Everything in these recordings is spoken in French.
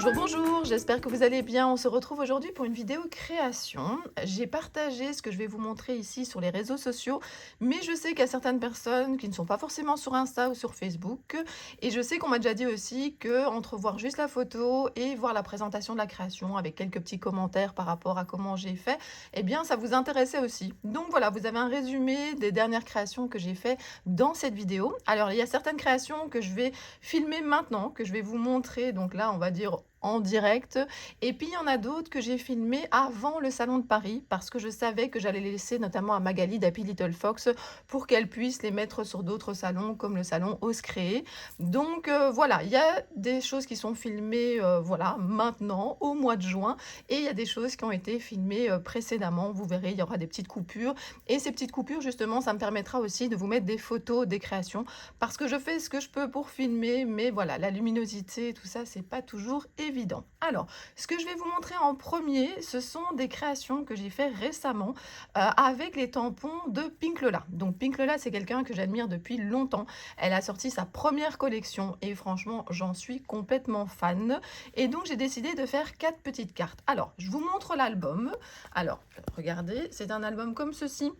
Bonjour, bonjour, j'espère que vous allez bien. On se retrouve aujourd'hui pour une vidéo création. J'ai partagé ce que je vais vous montrer ici sur les réseaux sociaux, mais je sais qu'il y a certaines personnes qui ne sont pas forcément sur Insta ou sur Facebook. Et je sais qu'on m'a déjà dit aussi que entre voir juste la photo et voir la présentation de la création avec quelques petits commentaires par rapport à comment j'ai fait, eh bien ça vous intéressait aussi. Donc voilà, vous avez un résumé des dernières créations que j'ai fait dans cette vidéo. Alors il y a certaines créations que je vais filmer maintenant, que je vais vous montrer. Donc là, on va dire en direct. Et puis, il y en a d'autres que j'ai filmées avant le salon de Paris parce que je savais que j'allais les laisser notamment à Magali d'Happy Little Fox pour qu'elle puisse les mettre sur d'autres salons comme le salon Ose Créer. Donc voilà, il y a des choses qui sont filmées voilà, maintenant, au mois de juin, et il y a des choses qui ont été filmées précédemment. Vous verrez, il y aura des petites coupures. Et ces petites coupures, justement, ça me permettra aussi de vous mettre des photos des créations parce que je fais ce que je peux pour filmer, mais voilà, la luminosité, tout ça, c'est pas toujours évident. Alors, ce que je vais vous montrer en premier, ce sont des créations que j'ai fait récemment avec les tampons de Pink Lola. Donc Pink Lola, c'est quelqu'un que j'admire depuis longtemps. Elle a sorti sa première collection et franchement, j'en suis complètement fan. Et donc, j'ai décidé de faire 4 petites cartes. Alors, je vous montre l'album. Alors, regardez, c'est un album comme ceci.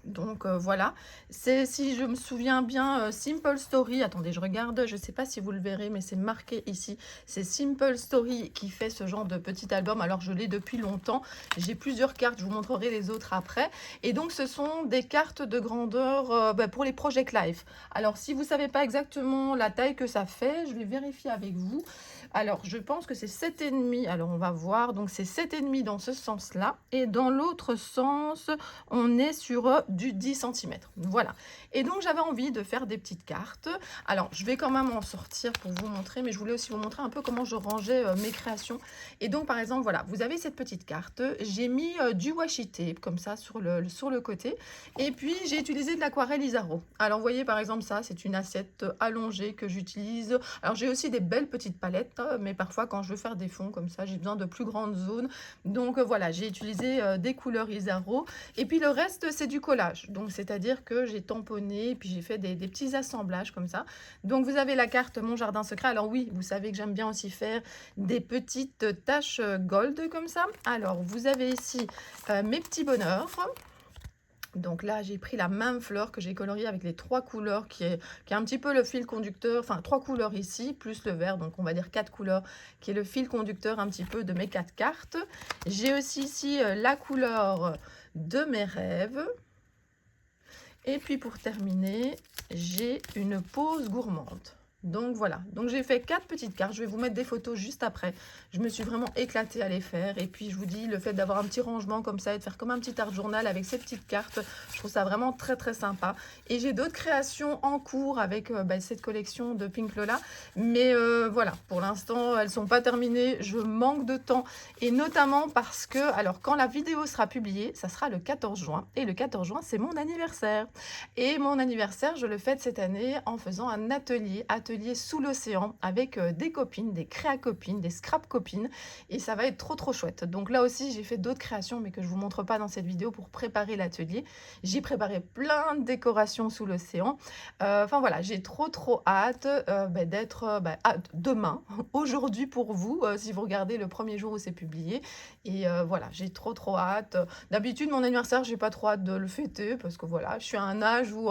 Donc voilà, c'est, si je me souviens bien, Simple Story. Attendez, je regarde, je ne sais pas si vous le verrez, mais c'est marqué ici. C'est Simple Story qui fait ce genre de petit album. Alors je l'ai depuis longtemps. J'ai plusieurs cartes, je vous montrerai les autres après. Et donc ce sont des cartes de grandeur pour les Project Life. Alors si vous ne savez pas exactement la taille que ça fait, je vais vérifier avec vous. Alors je pense que c'est 7,5. Alors on va voir. Donc c'est 7,5 dans ce sens-là. Et dans l'autre sens, on est sur du 10 centimètres. Voilà. Et donc, j'avais envie de faire des petites cartes. Alors, je vais quand même en sortir pour vous montrer, mais je voulais aussi vous montrer un peu comment je rangeais mes créations. Et donc, par exemple, voilà, vous avez cette petite carte. J'ai mis du washi tape, comme ça, sur le côté. Et puis, j'ai utilisé de l'aquarelle Isaro. Alors, vous voyez, par exemple, ça, c'est une assiette allongée que j'utilise. Alors, j'ai aussi des belles petites palettes, mais parfois, quand je veux faire des fonds comme ça, j'ai besoin de plus grandes zones. Donc, voilà, j'ai utilisé des couleurs Isaro. Et puis le reste, c'est du collage. Donc, c'est-à-dire que j'ai tamponné, puis j'ai fait des petits assemblages comme ça. Donc, vous avez la carte Mon Jardin Secret. Alors oui, vous savez que j'aime bien aussi faire des petites taches gold comme ça. Alors, vous avez ici mes petits bonheurs. Donc là, j'ai pris la même fleur que j'ai coloriée avec les 3 couleurs qui est un petit peu le fil conducteur, enfin 3 couleurs ici, plus le vert, donc on va dire 4 couleurs, qui est le fil conducteur un petit peu de mes 4 cartes. J'ai aussi ici la couleur de mes rêves. Et puis pour terminer, j'ai une pause gourmande. Donc voilà, donc j'ai fait 4 petites cartes, je vais vous mettre des photos juste après. Je me suis vraiment éclatée à les faire et puis je vous dis, le fait d'avoir un petit rangement comme ça et de faire comme un petit art journal avec ces petites cartes, je trouve ça vraiment très très sympa. Et j'ai d'autres créations en cours avec cette collection de Pink Lola, mais voilà, pour l'instant elles sont pas terminées, je manque de temps et notamment parce que, alors quand la vidéo sera publiée, ça sera le 14 juin et le 14 juin c'est mon anniversaire. Et mon anniversaire, je le fête cette année en faisant un atelier sous l'océan avec des copines, des créa-copines, des scrap-copines. Et ça va être trop trop chouette. Donc là aussi, j'ai fait d'autres créations, mais que je ne vous montre pas dans cette vidéo pour préparer l'atelier. J'ai préparé plein de décorations sous l'océan. Enfin voilà, j'ai trop trop hâte d'être demain, aujourd'hui pour vous, si vous regardez le premier jour où c'est publié. Et voilà, j'ai trop trop hâte. D'habitude, mon anniversaire, j'ai pas trop hâte de le fêter parce que voilà, je suis à un âge où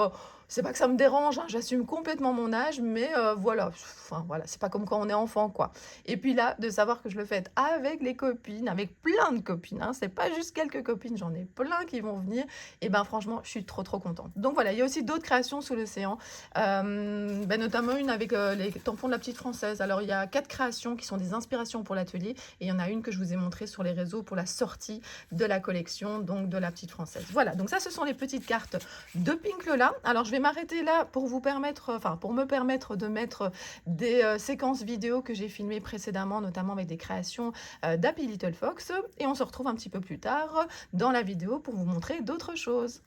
c'est pas que ça me dérange, hein, j'assume complètement mon âge, mais voilà, enfin voilà, c'est pas comme quand on est enfant quoi. Et puis là, de savoir que je le fête avec les copines, avec plein de copines, hein, c'est pas juste quelques copines, j'en ai plein qui vont venir. Et ben franchement, je suis trop trop contente. Donc voilà, il y a aussi d'autres créations sous l'océan, notamment une avec les tampons de la petite française. Alors il y a 4 créations qui sont des inspirations pour l'atelier, et il y en a une que je vous ai montrée sur les réseaux pour la sortie de la collection, donc de la petite française. Voilà, donc ça ce sont les petites cartes de Pink Lola. Alors je vais m'arrêter là pour vous permettre, pour me permettre de mettre des séquences vidéo que j'ai filmées précédemment, notamment avec des créations d'Happy Little Fox, et on se retrouve un petit peu plus tard dans la vidéo pour vous montrer d'autres choses.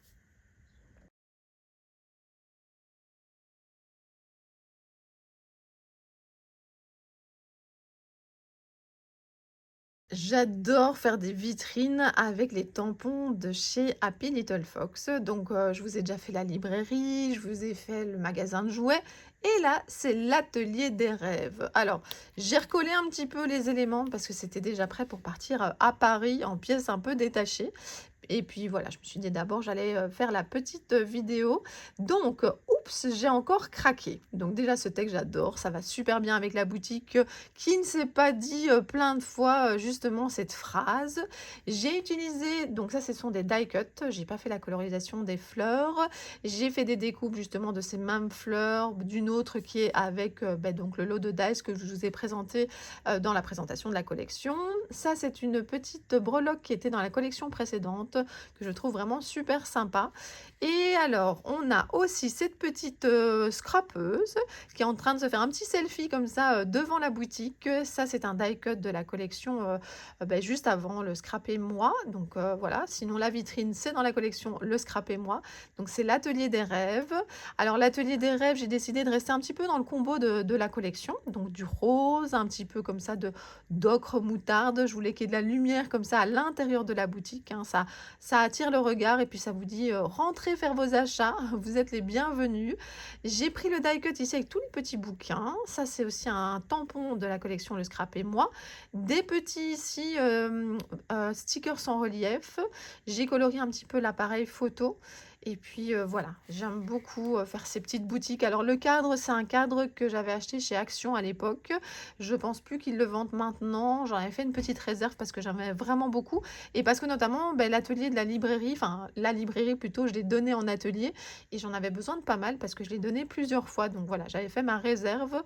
J'adore faire des vitrines avec les tampons de chez Happy Little Fox. Donc, je vous ai déjà fait la librairie, je vous ai fait le magasin de jouets et là, c'est l'atelier des rêves. Alors, j'ai recollé un petit peu les éléments parce que c'était déjà prêt pour partir, à Paris en pièces un peu détachées. Et puis voilà, je me suis dit d'abord j'allais, faire la petite, vidéo. Donc, oups, j'ai encore craqué. Donc déjà ce texte j'adore, ça va super bien avec la boutique, qui ne s'est pas dit, plein de fois, justement cette phrase. J'ai utilisé donc ça ce sont des die cut, j'ai pas fait la colorisation des fleurs. J'ai fait des découpes justement de ces mêmes fleurs, d'une autre qui est avec, donc le lot de dies que je vous ai présenté, dans la présentation de la collection. Ça c'est une petite breloque qui était dans la collection précédente, que je trouve vraiment super sympa. Et alors, on a aussi cette petite, scrapeuse qui est en train de se faire un petit selfie comme ça, devant la boutique. Ça, c'est un die cut de la collection, juste avant le Scrap et moi. Donc, voilà. Sinon la vitrine, c'est dans la collection Le Scrap et moi. Donc c'est l'atelier des rêves. Alors l'atelier des rêves, j'ai décidé de rester un petit peu dans le combo de la collection. Donc du rose, un petit peu comme ça de d'ocre moutarde. Je voulais qu'il y ait de la lumière comme ça à l'intérieur de la boutique, hein. Ça attire le regard et puis ça vous dit, rentrez faire vos achats, vous êtes les bienvenus. J'ai pris le die cut ici avec tous les petits bouquins. Ça, c'est aussi un tampon de la collection Le Scrap et moi. Des petits ici, stickers en relief. J'ai colorié un petit peu l'appareil photo et puis, voilà, j'aime beaucoup, faire ces petites boutiques. Alors le cadre, c'est un cadre que j'avais acheté chez Action à l'époque. Je pense plus qu'ils le vendent maintenant. J'en avais fait une petite réserve parce que j'aimais vraiment beaucoup et parce que notamment, l'atelier de la librairie, enfin la librairie plutôt, je l'ai donné en atelier et j'en avais besoin de pas mal parce que je l'ai donné plusieurs fois. Donc voilà, j'avais fait ma réserve.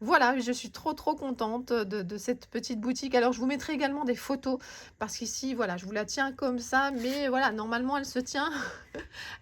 Voilà, je suis trop contente de cette petite boutique. Alors je vous mettrai également des photos parce qu'ici, voilà, je vous la tiens comme ça, mais voilà, normalement elle se tient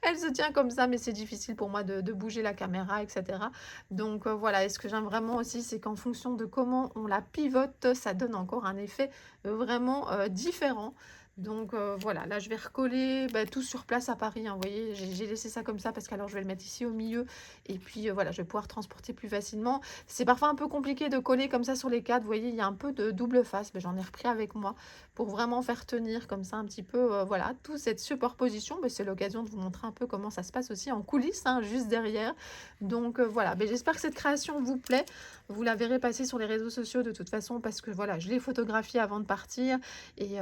elle se tient comme ça, mais c'est difficile pour moi de bouger la caméra et cetera. Donc, voilà et ce que j'aime vraiment aussi, c'est qu'en fonction de comment on la pivote, ça donne encore un effet, vraiment, différent. Donc, voilà, là je vais recoller, tout sur place à Paris, hein, vous voyez? J'ai laissé ça comme ça parce qu'alors je vais le mettre ici au milieu et puis, voilà, je vais pouvoir transporter plus facilement. C'est parfois un peu compliqué de coller comme ça sur les cadres, vous voyez? Il y a un peu de double face, j'en ai repris avec moi pour vraiment faire tenir comme ça un petit peu, voilà, toute cette superposition. C'est l'occasion de vous montrer un peu comment ça se passe aussi en coulisses, hein, juste derrière. Donc, voilà, j'espère que cette création vous plaît. Vous la verrez passer sur les réseaux sociaux de toute façon parce que voilà, je l'ai photographiée avant de partir et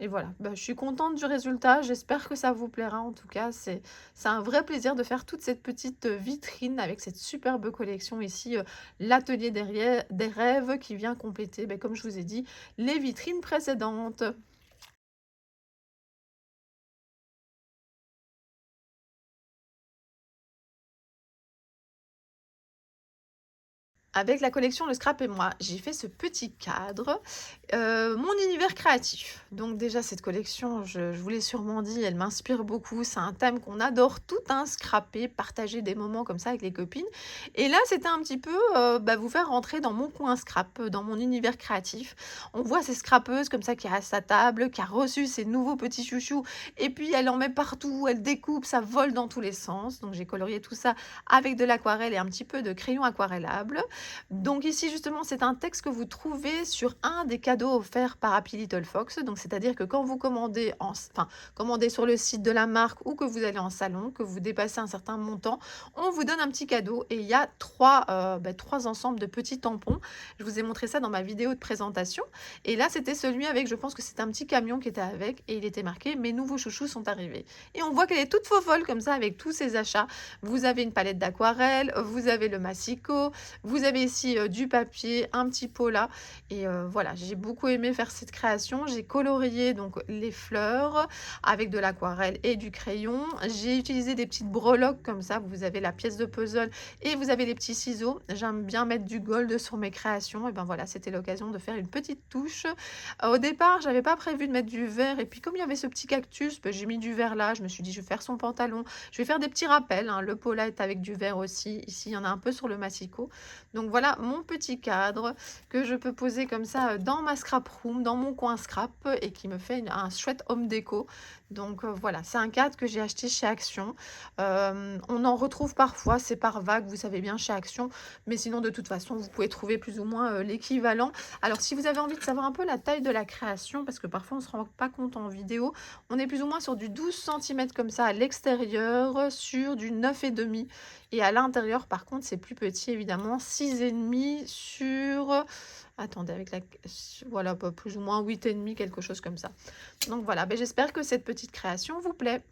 voilà. Je suis contente du résultat. J'espère que ça vous plaira en tout cas. C'est un vrai plaisir de faire toute cette petite, vitrine avec cette superbe collection ici, l'atelier derrière des rêves qui vient compléter, comme je vous ai dit, les vitrines précédentes. Avec la collection Le Scrap et moi, j'ai fait ce petit cadre, mon univers créatif. Donc déjà cette collection, je vous l'ai sûrement dit, elle m'inspire beaucoup. C'est un thème qu'on adore tout, hein, scraper, partager des moments comme ça avec les copines. Et là, c'était un petit peu, vous faire rentrer dans mon coin scrap, dans mon univers créatif. On voit ces scrapeuses comme ça qui restent à table, qui a reçu ses nouveaux petits chouchous et puis elle en met partout, elle découpe, ça vole dans tous les sens. Donc j'ai colorié tout ça avec de l'aquarelle et un petit peu de crayon aquarellable. Donc ici justement, c'est un texte que vous trouvez sur un des cadeaux offerts par Happy Little Fox. Donc c'est-à-dire que quand vous commandez commandez sur le site de la marque ou que vous allez en salon, que vous dépassez un certain montant, on vous donne un petit cadeau et il y a trois ensembles de petits tampons. Je vous ai montré ça dans ma vidéo de présentation et là, c'était celui avec, je pense que c'est un petit camion qui était avec et il était marqué: «Mes nouveaux chouchous sont arrivés» et on voit qu'elle est toute fofolle comme ça avec tous ses achats. Vous avez une palette d'aquarelle, vous avez le massicot, vous avez ici, du papier, un petit pot là et voilà, j'ai beaucoup aimé faire cette création. J'ai colorié donc les fleurs avec de l'aquarelle et du crayon. J'ai utilisé des petites breloques comme ça, vous avez la pièce de puzzle et vous avez les petits ciseaux. J'aime bien mettre du gold sur mes créations et voilà, c'était l'occasion de faire une petite touche. Au départ, j'avais pas prévu de mettre du vert et puis comme il y avait ce petit cactus, j'ai mis du vert là. Je me suis dit: «Je vais faire son pantalon». Je vais faire des petits rappels, hein. Le pot là est avec du vert aussi. Ici, il y en a un peu sur le massicot. Donc Donc voilà mon petit cadre que je peux poser comme ça dans ma scrap room, dans mon coin scrap et qui me fait un chouette home déco. Donc voilà, c'est un cadre que j'ai acheté chez Action. On en retrouve parfois, c'est par vague, vous savez bien, chez Action. Mais sinon, de toute façon, vous pouvez trouver plus ou moins l'équivalent. Alors, si vous avez envie de savoir un peu la taille de la création, parce que parfois on ne se rend pas compte en vidéo, on est plus ou moins sur du 12 centimètres comme ça à l'extérieur, sur du 9,5. Et à l'intérieur, par contre, c'est plus petit, évidemment, 6,5 sur... Attendez, avec la... Voilà, plus ou moins 8,5, quelque chose comme ça. Donc voilà, ben, j'espère que cette petite création vous plaît.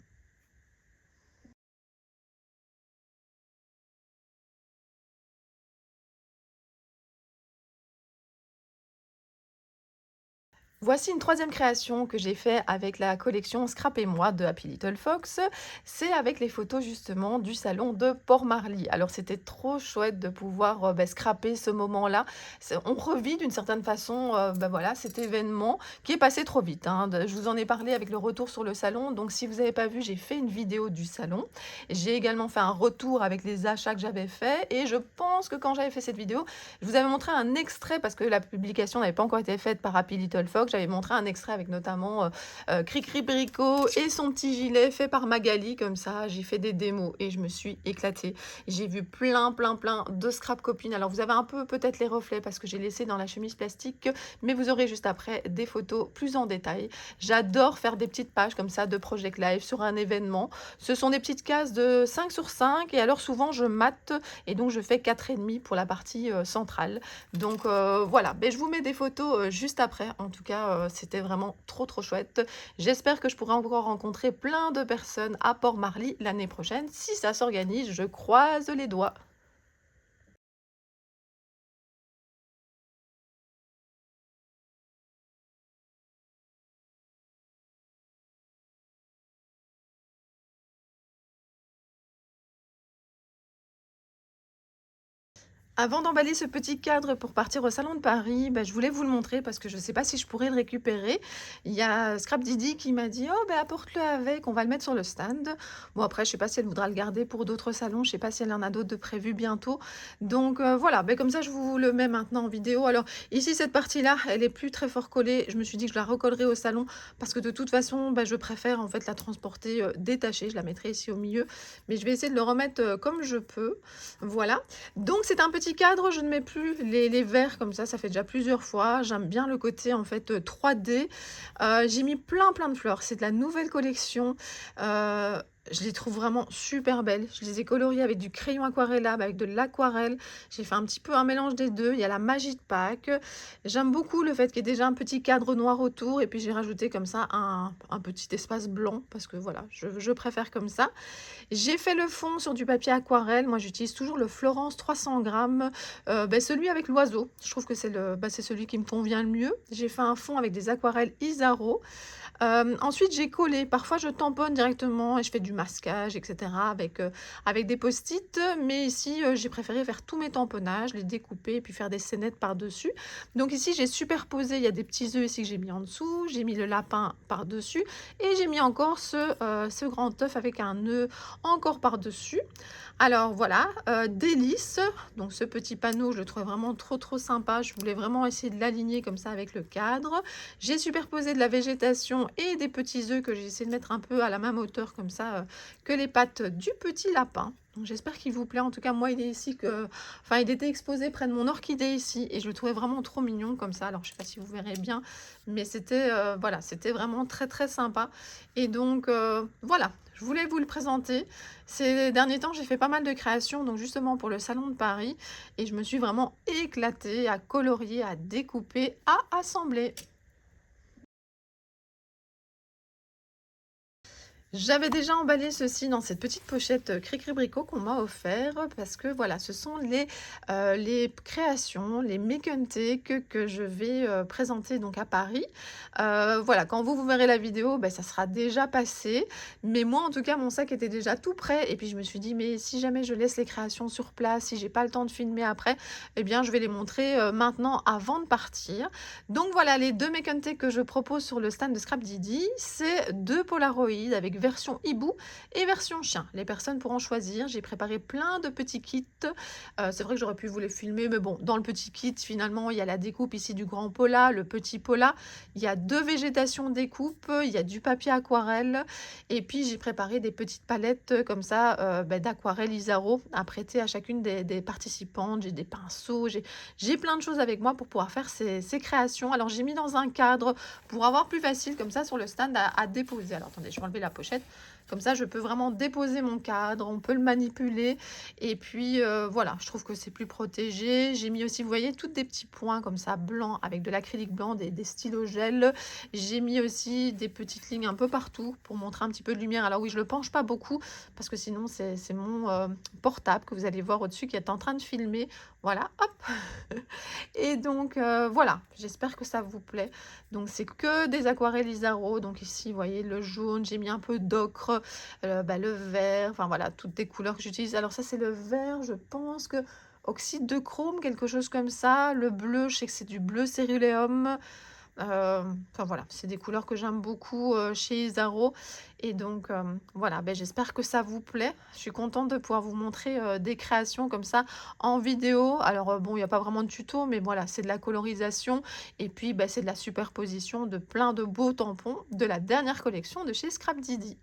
Voici une troisième création que j'ai fait avec la collection Scrap et moi de Happy Little Fox. C'est avec les photos justement du salon de Port-Marly. Alors c'était trop chouette de pouvoir scraper ce moment-là. On revit d'une certaine façon voilà, cet événement qui est passé trop vite, hein. Je vous en ai parlé avec le retour sur le salon. Donc si vous n'avez pas vu, j'ai fait une vidéo du salon. J'ai également fait un retour avec les achats que j'avais faits. Et je pense que quand j'avais fait cette vidéo, je vous avais montré un extrait parce que la publication n'avait pas encore été faite par Happy Little Fox. J'avais montré un extrait avec notamment Cricri Bricot et son petit gilet fait par Magali, comme ça. J'ai fait des démos et je me suis éclatée. J'ai vu plein de scrap copines. Alors vous avez un peu peut-être les reflets parce que j'ai laissé dans la chemise plastique, mais vous aurez juste après des photos plus en détail. J'adore faire des petites pages comme ça de Project Live sur un événement. Ce sont des petites cases de 5 sur 5 et alors souvent je mate et donc je fais 4,5 pour la partie centrale. Donc voilà, je vous mets des photos juste après. En tout cas, c'était vraiment trop chouette. J'espère que je pourrai encore rencontrer plein de personnes à Port-Marly l'année prochaine. Si ça s'organise, je croise les doigts. Avant d'emballer ce petit cadre pour partir au salon de Paris, je voulais vous le montrer parce que je ne sais pas si je pourrais le récupérer. Il y a Scrap Didi qui m'a dit: «Oh apporte-le avec, on va le mettre sur le stand». Bon après je ne sais pas si elle voudra le garder pour d'autres salons, je ne sais pas si elle en a d'autres de prévus bientôt. Donc voilà, comme ça je vous le mets maintenant en vidéo. Alors ici cette partie-là, elle est plus très fort collée. Je me suis dit que je la recollerai au salon parce que de toute façon, je préfère en fait la transporter détachée. Je la mettrai ici au milieu, mais je vais essayer de le remettre comme je peux. Voilà. Donc c'est un petit cadre, je ne mets plus les verres comme ça fait déjà plusieurs fois. J'aime bien le côté en fait 3D. J'ai mis plein de fleurs, c'est de la nouvelle collection. Je les trouve vraiment super belles. Je les ai coloriées avec du crayon aquarellable, avec de l'aquarelle. J'ai fait un petit peu un mélange des deux. Il y a la magie de Pâques. J'aime beaucoup le fait qu'il y ait déjà un petit cadre noir autour. Et puis j'ai rajouté comme ça un petit espace blanc parce que voilà, je préfère comme ça. J'ai fait le fond sur du papier aquarelle. Moi, j'utilise toujours le Florence 300 grammes, celui avec l'oiseau. Je trouve que c'est c'est celui qui me convient le mieux. J'ai fait un fond avec des aquarelles Isaro. Ensuite, j'ai collé. Parfois, je tamponne directement et je fais du masquage, etc. avec des post-it. Mais ici, j'ai préféré faire tous mes tamponnages, les découper et puis faire des scénettes par-dessus. Donc ici, j'ai superposé. Il y a des petits œufs ici que j'ai mis en dessous. J'ai mis le lapin par-dessus. Et j'ai mis encore ce grand œuf avec un nœud encore par-dessus. Alors voilà, délice. Donc ce petit panneau, je le trouvais vraiment trop sympa. Je voulais vraiment essayer de l'aligner comme ça avec le cadre. J'ai superposé de la végétation et des petits œufs que j'ai essayé de mettre un peu à la même hauteur comme ça que les pattes du petit lapin. Donc j'espère qu'il vous plaît. En tout cas, moi, il est ici il était exposé près de mon orchidée ici et je le trouvais vraiment trop mignon comme ça. Alors je sais pas si vous verrez bien, mais c'était voilà, c'était vraiment très sympa. Et donc voilà, je voulais vous le présenter. Ces derniers temps, j'ai fait pas mal de créations, donc justement pour le salon de Paris, et je me suis vraiment éclatée à colorier, à découper, à assembler. J'avais déjà emballé ceci dans cette petite pochette Cricri Bricot qu'on m'a offert parce que voilà, ce sont les créations, les make and take que je vais présenter donc à Paris. Voilà, quand vous verrez la vidéo, ça sera déjà passé. Mais moi, en tout cas, mon sac était déjà tout prêt. Et puis, je me suis dit, mais si jamais je laisse les créations sur place, si j'ai pas le temps de filmer après, eh bien, je vais les montrer maintenant avant de partir. Donc, voilà, les deux make and take que je propose sur le stand de Scrap Didi, c'est deux Polaroid avec version hibou et version chien. Les personnes pourront choisir. J'ai préparé plein de petits kits. C'est vrai que j'aurais pu vous les filmer, mais bon, dans le petit kit, finalement, il y a la découpe ici du grand Pola, le petit Pola. Il y a 2 végétations découpe, il y a du papier aquarelle et puis j'ai préparé des petites palettes comme ça, d'aquarelle Isaro à prêter à chacune des participantes. J'ai des pinceaux, j'ai plein de choses avec moi pour pouvoir faire ces créations. Alors j'ai mis dans un cadre pour avoir plus facile comme ça sur le stand à déposer. Alors attendez, je vais enlever la pochette. Comme ça, je peux vraiment déposer mon cadre, on peut le manipuler. Et puis voilà, je trouve que c'est plus protégé. J'ai mis aussi, vous voyez, toutes des petits points comme ça, blancs, avec de l'acrylique blanc, des stylos gel. J'ai mis aussi des petites lignes un peu partout pour montrer un petit peu de lumière. Alors oui, je ne le penche pas beaucoup parce que sinon, c'est mon portable que vous allez voir au-dessus qui est en train de filmer. Voilà, hop. Et donc voilà, j'espère que ça vous plaît. Donc c'est que des aquarelles Isaro. Donc ici, vous voyez le jaune, j'ai mis un peu d'ocre, le vert, enfin voilà, toutes des couleurs que j'utilise. Alors ça, c'est le vert, je pense que oxyde de chrome, quelque chose comme ça. Le bleu, je sais que c'est du bleu céruléum. Enfin voilà, c'est des couleurs que j'aime beaucoup chez Isaro. Et donc voilà, j'espère que ça vous plaît. Je suis contente de pouvoir vous montrer des créations comme ça en vidéo. Alors bon, il n'y a pas vraiment de tuto, mais voilà, c'est de la colorisation. Et puis c'est de la superposition de plein de beaux tampons de la dernière collection de chez Scrap Didi.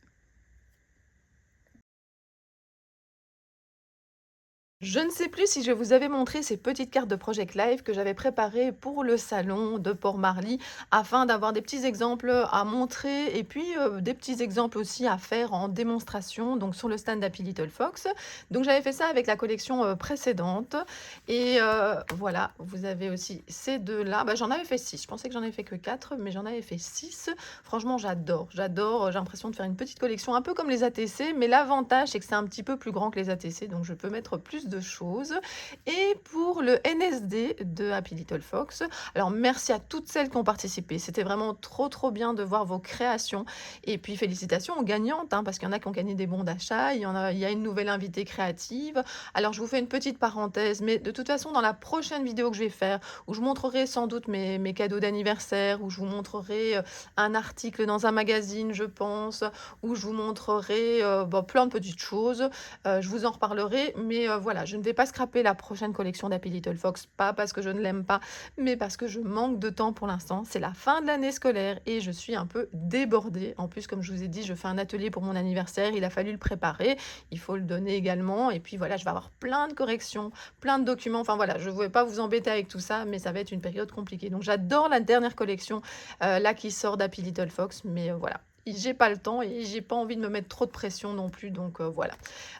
Je ne sais plus si je vous avais montré ces petites cartes de Project Live que j'avais préparées pour le salon de Port-Marly afin d'avoir des petits exemples à montrer et puis des petits exemples aussi à faire en démonstration donc sur le stand d'Happy Little Fox. Donc j'avais fait ça avec la collection précédente et voilà, vous avez aussi ces deux-là. J'en avais fait 6, je pensais que j'en avais fait que 4 mais j'en avais fait 6. Franchement, j'adore, j'ai l'impression de faire une petite collection un peu comme les ATC, mais l'avantage c'est que c'est un petit peu plus grand que les ATC, donc je peux mettre plus de choses. Et pour le NSD de Happy Little Fox, alors merci à toutes celles qui ont participé, c'était vraiment trop bien de voir vos créations et puis félicitations aux gagnantes parce qu'il y en a qui ont gagné des bons d'achat, il y a une nouvelle invitée créative. Alors je vous fais une petite parenthèse, mais de toute façon dans la prochaine vidéo que je vais faire où je montrerai sans doute mes cadeaux d'anniversaire, où je vous montrerai un article dans un magazine je pense, où je vous montrerai plein de petites choses, je vous en reparlerai, mais voilà, je ne vais pas scraper la prochaine collection d'Happy Little Fox, pas parce que je ne l'aime pas, mais parce que je manque de temps pour l'instant. C'est la fin de l'année scolaire et je suis un peu débordée. En plus, comme je vous ai dit, je fais un atelier pour mon anniversaire, il a fallu le préparer, il faut le donner également. Et puis voilà, je vais avoir plein de corrections, plein de documents. Enfin voilà, je ne voulais pas vous embêter avec tout ça, mais ça va être une période compliquée. Donc j'adore la dernière collection, là qui sort d'Happy Little Fox, mais voilà. J'ai pas le temps et j'ai pas envie de me mettre trop de pression non plus, donc voilà.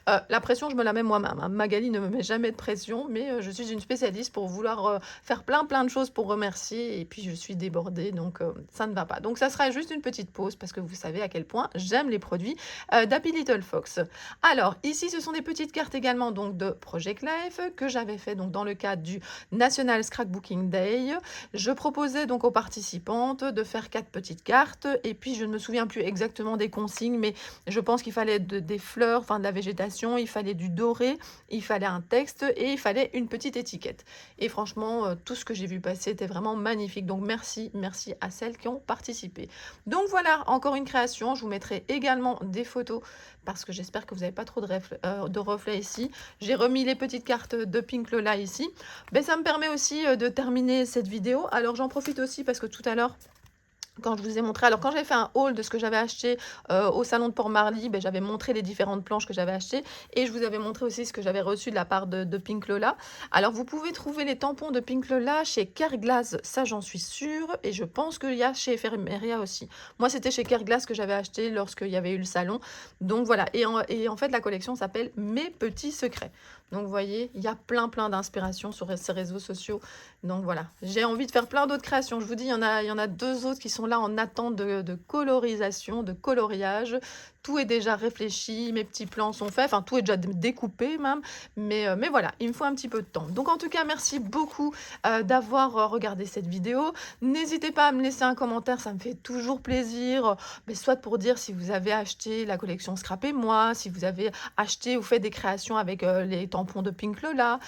La pression, je me la mets moi-même. Magali ne me met jamais de pression, mais je suis une spécialiste pour vouloir faire plein de choses pour remercier et puis je suis débordée, donc ça ne va pas. Donc ça sera juste une petite pause parce que vous savez à quel point j'aime les produits d'Happy Little Fox. Alors ici, ce sont des petites cartes également donc de Project Life que j'avais fait donc dans le cadre du National Scrapbooking Day. Je proposais donc aux participantes de faire 4 petites cartes et puis je ne me souviens plus exactement des consignes, mais je pense qu'il fallait des fleurs, enfin de la végétation, il fallait du doré, il fallait un texte et il fallait une petite étiquette. Et franchement, tout ce que j'ai vu passer était vraiment magnifique. Donc merci à celles qui ont participé. Donc voilà, encore une création. Je vous mettrai également des photos parce que j'espère que vous n'avez pas trop de reflets ici. J'ai remis les petites cartes de Pink Lola ici. Ça me permet aussi de terminer cette vidéo. Alors j'en profite aussi parce que tout à l'heure, quand je vous ai montré, alors quand j'avais fait un haul de ce que j'avais acheté au salon de Port-Marly, j'avais montré les différentes planches que j'avais achetées et je vous avais montré aussi ce que j'avais reçu de la part de Pink Lola. Alors vous pouvez trouver les tampons de Pink Lola chez Careglass, ça j'en suis sûre, et je pense qu'il y a chez Ephemeria aussi. Moi c'était chez Careglass que j'avais acheté lorsqu'il y avait eu le salon. Donc voilà, et en fait la collection s'appelle Mes Petits Secrets. Donc vous voyez, il y a plein d'inspirations sur ces réseaux sociaux. Donc voilà, j'ai envie de faire plein d'autres créations. Je vous dis, il y en a 2 autres qui sont là en attente de colorisation, de coloriage. Tout est déjà réfléchi, mes petits plans sont faits, enfin tout est déjà découpé même, mais voilà, il me faut un petit peu de temps. Donc en tout cas, merci beaucoup d'avoir regardé cette vidéo. N'hésitez pas à me laisser un commentaire, ça me fait toujours plaisir, mais soit pour dire si vous avez acheté la collection Scrapez-moi, si vous avez acheté ou fait des créations avec les tampons de Pink Lola,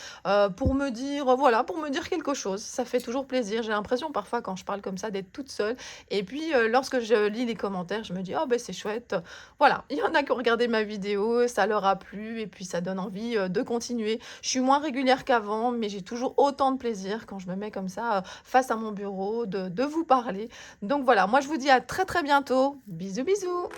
pour me dire, voilà, pour me dire quelque chose. Ça fait toujours plaisir. J'ai l'impression parfois quand je parle comme ça d'être toute seule. Et puis lorsque je lis les commentaires, je me dis, oh c'est chouette. Voilà. voilà, il y en a qui ont regardé ma vidéo, ça leur a plu et puis ça donne envie, de continuer. Je suis moins régulière qu'avant, mais j'ai toujours autant de plaisir quand je me mets comme ça, face à mon bureau de vous parler. Donc voilà, moi je vous dis à très, très bientôt. Bisous, bisous.